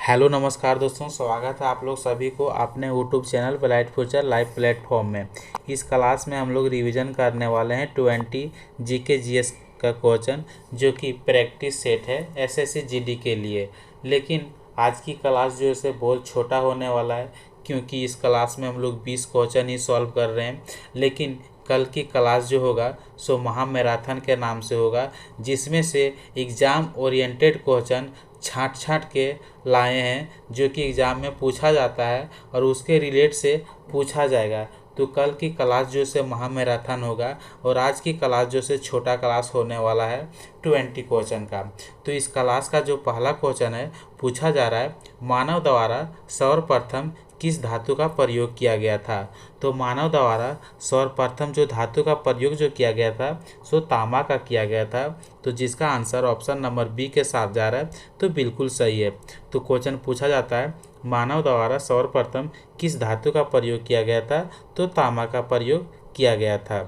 Hello नमस्कार दोस्तों, स्वागत है आप लोग सभी को अपने YouTube channel bright future live platform में। इस क्लास में हम लोग रिवीजन करने वाले हैं 20 जीके जीएस का क्वेश्चन, जो कि प्रैक्टिस सेट है एसएससी जीडी के लिए। लेकिन आज की क्लास जो है बहुत छोटा होने वाला है, क्योंकि इस क्लास में हम लोग 20 क्वेश्चन ही सॉल्व कर रहे हैं। लेकिन कल की क्लास जो होगा सो महा मैराथन के नाम से होगा, जिसमें से एग्ज़ाम ओरिएंटेड क्वेश्चन छाँट छाँट के लाए हैं, जो कि एग्ज़ाम में पूछा जाता है और उसके रिलेट से पूछा जाएगा। तो कल की क्लास जो से महा मैराथन होगा और आज की क्लास जो से छोटा क्लास होने वाला है 20 क्वेश्चन का। तो इस क्लास का जो पहला क्वेश्चन है, पूछा जा रहा है मानव द्वारा सर्वप्रथम किस धातु का प्रयोग किया गया था। तो मानव द्वारा सर्वप्रथम जो धातु का प्रयोग जो किया गया था सो तांबा का किया गया था। तो जिसका आंसर ऑप्शन नंबर बी के साथ जा रहा है, तो बिल्कुल सही है। तो क्वेश्चन पूछा जाता है मानव द्वारा सर्वप्रथम किस धातु का प्रयोग किया गया था, तो तांबा का प्रयोग किया गया था।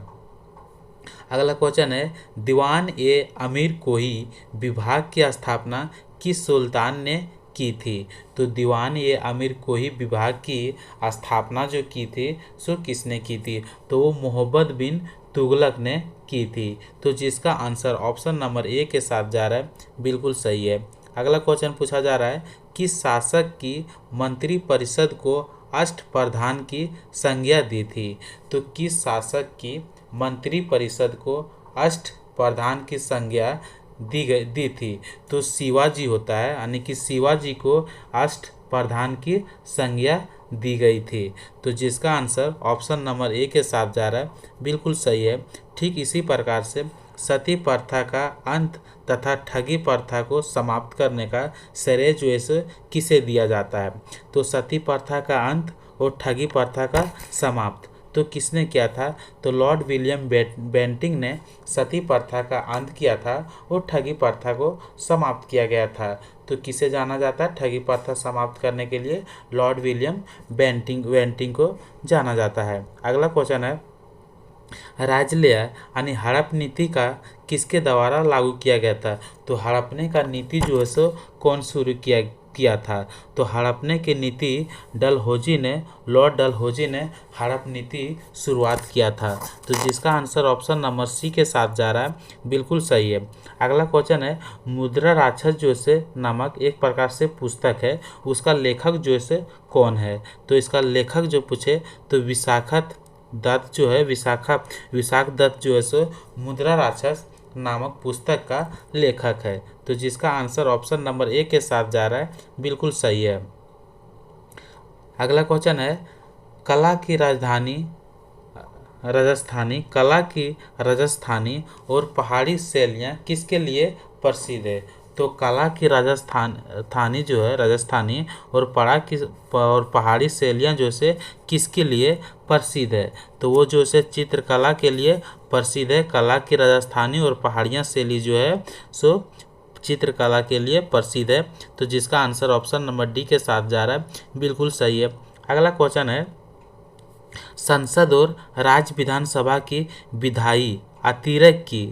अगला क्वेश्चन है दीवान ए अमीर कोही विभाग की स्थापना किस सुल्तान ने की थी। तो दीवान ए अमीर कोही विभाग की स्थापना जो की थी सो किसने की थी, तो वो मोहम्मद बिन तुगलक ने की थी। तो जिसका आंसर ऑप्शन नंबर ए के साथ जा रहा है, बिल्कुल सही है। अगला क्वेश्चन पूछा जा रहा है किस शासक की मंत्री परिषद को अष्टप्रधान की संज्ञा दी थी। तो किस शासक की मंत्री परिषद को अष्टप्रधान की संज्ञा दी थी, तो शिवाजी होता है, यानी कि शिवाजी को अष्टप्रधान की संज्ञा दी गई थी। तो जिसका आंसर ऑप्शन नंबर ए के साथ जा रहा है, बिल्कुल सही है। ठीक इसी प्रकार से सती प्रथा का अंत तथा ठगी प्रथा को समाप्त करने का श्रेय जो है किसे दिया जाता है। तो सती प्रथा का अंत और ठगी प्रथा का समाप्त तो किसने किया था, तो लॉर्ड विलियम बेंटिंग ने सती प्रथा का अंत किया था और ठगी प्रथा को समाप्त किया गया था। तो किसे जाना जाता है, ठगी प्रथा समाप्त करने के लिए लॉर्ड विलियम बेंटिंग को जाना जाता है। अगला क्वेश्चन है राजलेय यानी हड़प नीति का किसके द्वारा लागू किया गया था। तो हड़पने का नीति जो है सो कौन शुरू किया था, तो हड़पने की नीति लॉर्ड डलहौजी ने हड़प नीति शुरुआत किया था। तो जिसका आंसर ऑप्शन नंबर सी के साथ जा रहा है, बिल्कुल सही है। अगला क्वेश्चन है मुद्रा राक्षस जो से नामक एक प्रकार से पुस्तक है, उसका लेखक जो से कौन है। तो इसका लेखक जो पूछे तो विशाख दत्त जो है सो मुद्रा राक्षस नामक पुस्तक का लेखक है। तो जिसका आंसर ऑप्शन नंबर ए के साथ जा रहा है, बिल्कुल सही है। अगला क्वेश्चन है कला की राजस्थानी और पहाड़ी शैलियाँ किसके लिए प्रसिद्ध है। तो कला की राजस्थानी जो है राजस्थानी और पहाड़ी शैलियाँ जो से किसके लिए प्रसिद्ध है, तो वो जो से चित्रकला के लिए प्रसिद्ध है। कला की राजस्थानी और पहाड़ियाँ शैली जो है सो चित्रकला के लिए प्रसिद्ध है। तो जिसका आंसर ऑप्शन नंबर डी के साथ जा रहा है, बिल्कुल सही है। अगला क्वेश्चन है संसद और राज्य विधानसभा की विधायी अतिरेक की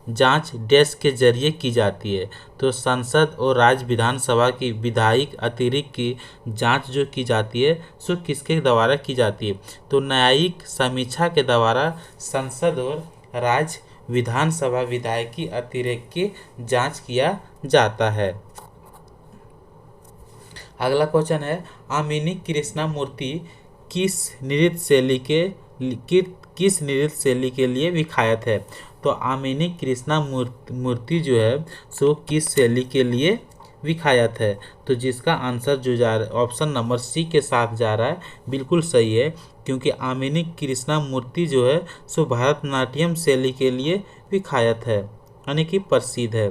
जांच डैश के जरिए की जाती है। तो संसद और राज्य विधानसभा की विधायिक अतिरिक्त की जांच जो की जाती है सो किसके द्वारा की जाती है, तो न्यायिक समीक्षा के द्वारा संसद और राज्य विधानसभा विधायिकी अतिरेक की जांच किया जाता है। अगला क्वेश्चन है आमिनी कृष्णमूर्ति किस नृत्य शैली के लिए विख्यात है। तो आमिनी कृष्णमूर्ति जो है सो किस शैली के लिए विख्यात है। तो जिसका आंसर जो जा रहा है ऑप्शन नंबर सी के साथ जा रहा है, बिल्कुल सही है। क्योंकि आमिनी कृष्णमूर्ति जो है सो भरतनाट्यम शैली के लिए विख्यात है, यानी कि प्रसिद्ध है।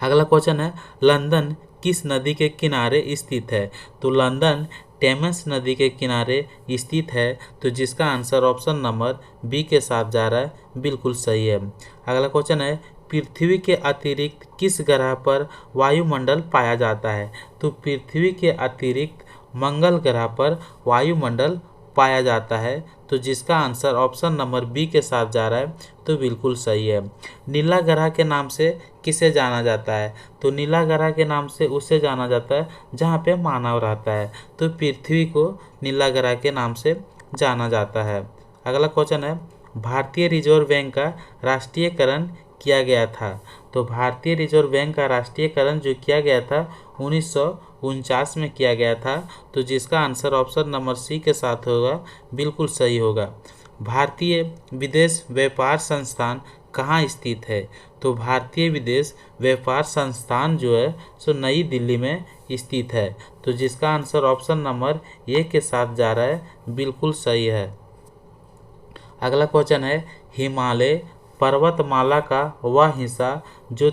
अगला क्वेश्चन है लंदन किस नदी के किनारे स्थित है। तो लंदन टेम्स नदी के किनारे स्थित है। तो जिसका आंसर ऑप्शन नंबर बी के साथ जा रहा है, बिल्कुल सही है। अगला क्वेश्चन है पृथ्वी के अतिरिक्त किस ग्रह पर वायुमंडल पाया जाता है। तो पृथ्वी के अतिरिक्त मंगल ग्रह पर वायुमंडल पाया जाता है। तो जिसका आंसर ऑप्शन नंबर बी के साथ जा रहा है, तो बिल्कुल सही है। नीला ग्रह के नाम से किसे जाना जाता है? तो नीला ग्रह के नाम से उसे जाना जाता है जहाँ पे मानव रहता है, तो पृथ्वी को नीला ग्रह के नाम से जाना जाता है। अगला क्वेश्चन है, भारतीय रिजर्व बैंक का राष्ट्रीयकरण किया गया था। तो भारतीय रिजर्व बैंक का राष्ट्रीयकरण जो किया गया था 1949 में किया गया था, तो जिसका आंसर ऑप्शन नंबर सी के साथ होगा, बिल्कुल सही होगा। भारतीय विदेश व्यापार संस्थान कहाँ स्थित है? तो भारतीय विदेश व्यापार संस्थान जो है सो नई दिल्ली में स्थित है, तो जिसका आंसर ऑप्शन नंबर ए के साथ जा रहा है, बिल्कुल सही है। अगला क्वेश्चन है, हिमालय पर्वतमाला का वह हिस्सा जो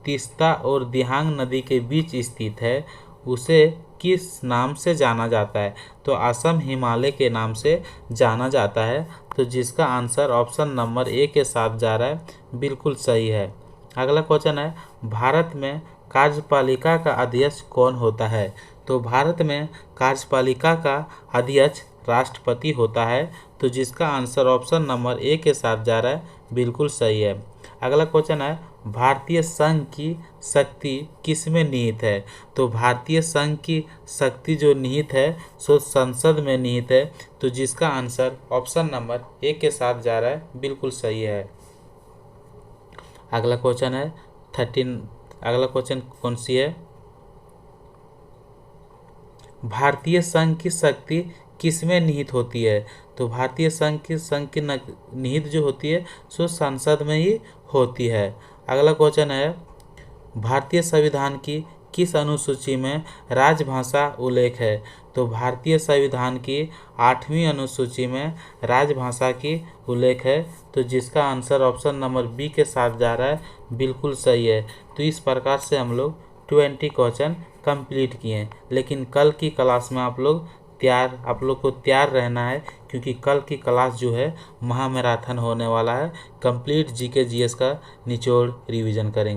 तीस्ता और दिहांग नदी के बीच स्थित है, उसे किस नाम से जाना जाता है? तो असम हिमालय के नाम से जाना जाता है, तो जिसका आंसर ऑप्शन नंबर ए के साथ जा रहा है, बिल्कुल सही है। अगला क्वेश्चन है, भारत में कार्यपालिका का अध्यक्ष कौन होता है? तो भारत में कार्यपालिका का अध्यक्ष राष्ट्रपति होता है, तो जिसका आंसर ऑप्शन नंबर ए के साथ जा रहा है, बिल्कुल सही है। अगला क्वेश्चन है, भारतीय संघ की शक्ति किस में निहित है? तो भारतीय संघ की शक्ति जो निहित है सो संसद में निहित है, तो जिसका आंसर ऑप्शन नंबर ए के साथ जा रहा है, बिल्कुल सही है। अगला क्वेश्चन है 13। अगला क्वेश्चन कौन सी है? भारतीय संघ की शक्ति किस में निहित होती है? तो भारतीय संघ की निहित जो होती है सो संसद में ही होती है। अगला क्वेश्चन है, भारतीय संविधान की किस अनुसूची में राजभाषा उल्लेख है? तो भारतीय संविधान की 8वीं अनुसूची में राजभाषा की उल्लेख है, तो जिसका आंसर ऑप्शन नंबर बी के साथ जा रहा है, बिल्कुल सही है। तो इस प्रकार से हम लोग 20 क्वेश्चन कंप्लीट किए, लेकिन कल की क्लास में आप लोग को तैयार रहना है, क्योंकि कल की क्लास जो है महामैराथन होने वाला है। कंप्लीट जीके जीएस का निचोड़ रिवीजन करेंगे।